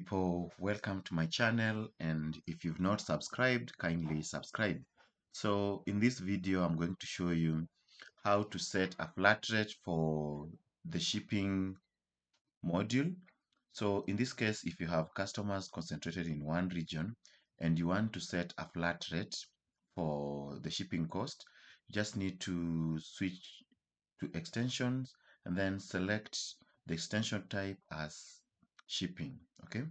people, welcome to my channel, and if you've not subscribed, kindly subscribe. So in this video I'm going to show you how to set a flat rate for the shipping module. So in this case, if you have customers concentrated in one region and you want to set a flat rate for the shipping cost, you just need to switch to extensions and then select the extension type as shipping. Okay,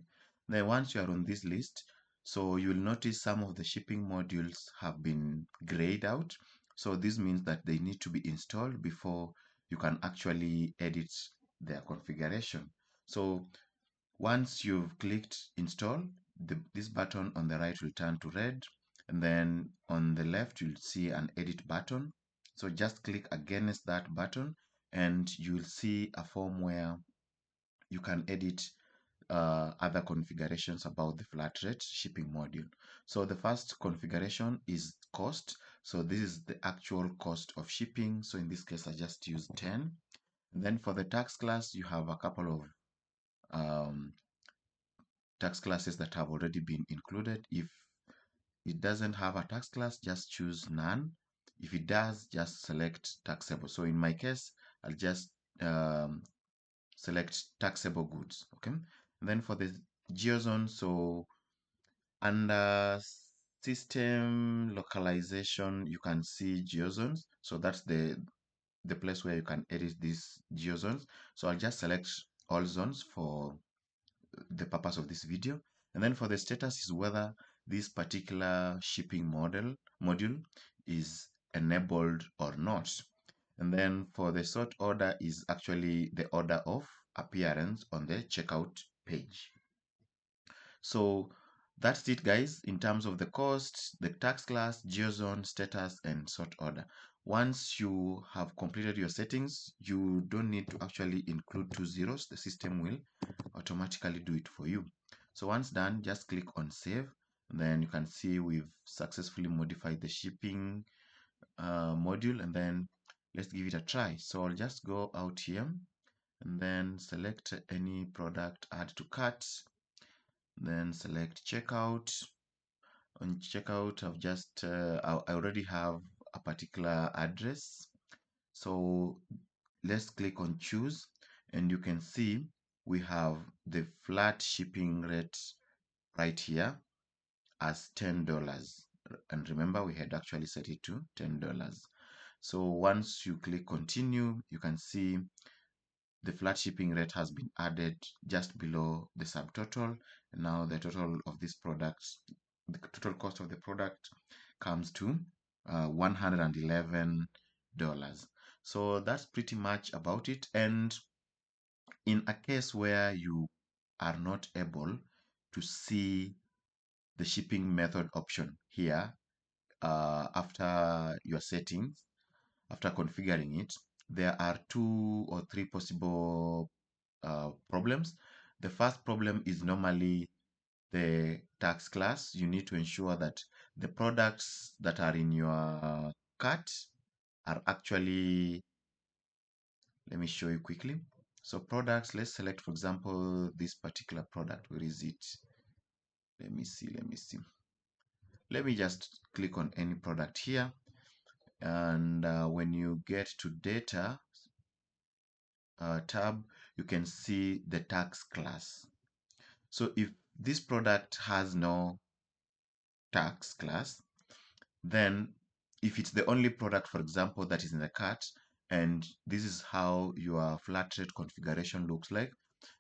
then once you are on this list, so you will notice some of the shipping modules have been grayed out. So this means that they need to be installed before you can actually edit their configuration. So once you've clicked install, this button on the right will turn to red, and then on the left you'll see an edit button. So just click against that button and you'll see a form where you can edit other configurations about the flat rate shipping module. So the first configuration is cost. So this is the actual cost of shipping. So in this case, I just use 10. And then for the tax class, you have a couple of tax classes that have already been included. If it doesn't have a tax class, just choose none. If it does, just select taxable. So in my case, I'll just select taxable goods. Okay. And then for the geozone, so under system localization, you can see geozones. So that's the place where you can edit these geozones. So I'll just select all zones for the purpose of this video. And then for the status is whether this particular shipping module is enabled or not. And then for the sort order is actually the order of appearance on the checkout page. So that's it, guys, in terms of the cost, the tax class, geozone, status, and sort order. Once you have completed your settings, you don't need to actually include 2 zeros. The system will automatically do it for you. So once done, just click on save. And then you can see we've successfully modified the shipping module. And then let's give it a try. So I'll just go out here and then select any product, add to cart, then select checkout. On checkout, I've just I already have a particular address, so let's click on choose, and you can see we have the flat shipping rate right here as $10. And remember, we had actually set it to $10. So once you click continue, you can see the flat shipping rate has been added just below the subtotal. And now the total of this product, the total cost of the product comes to $111. So that's pretty much about it. And in a case where you are not able to see the shipping method option here after your settings, after configuring it, there are 2 or 3 possible problems. The first problem is normally the tax class. You need to ensure that the products that are in your cart are actually, let me show you quickly. So products, let's select, for example, this particular product. Where is it? Let me see. Let me just click on any product here. And when you get to data tab, you can see the tax class. So if this product has no tax class, then if it's the only product, for example, that is in the cart, and this is how your flat rate configuration looks like,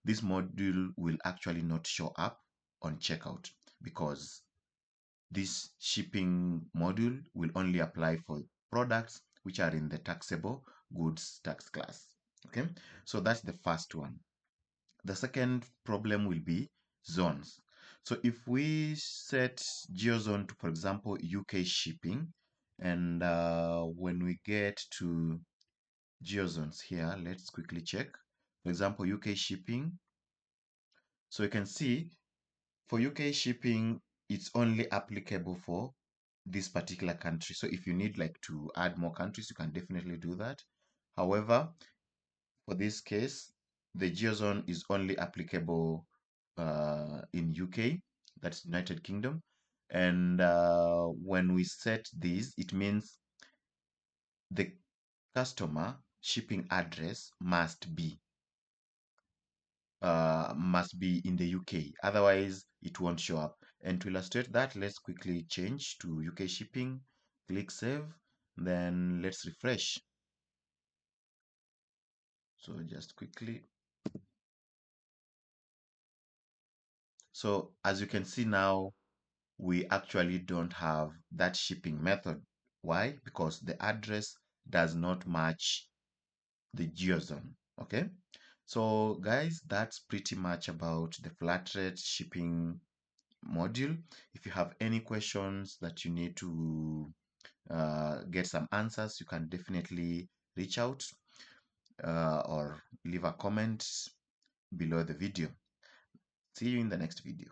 this module will actually not show up on checkout, because this shipping module will only apply for products which are in the taxable goods tax class. Okay, so that's the first one. The second problem will be zones. So if we set geozone to, for example, UK shipping, and when we get to geozones here, let's quickly check. For example, UK shipping. So you can see for UK shipping, it's only applicable for this particular country. So if you need like to add more countries, you can definitely do that. However, for this case, the geozone is only applicable in UK, that's United Kingdom. And when we set these, it means the customer shipping address must be in the UK. Otherwise, it won't show up. And to illustrate that, let's quickly change to UK shipping, click save, then let's refresh. So just quickly. So as you can see now, we actually don't have that shipping method. Why? Because the address does not match the geozone. Okay. So guys, that's pretty much about the flat rate shipping module. If you have any questions that you need to get some answers, you can definitely reach out or leave a comment below the video. See you in the next video.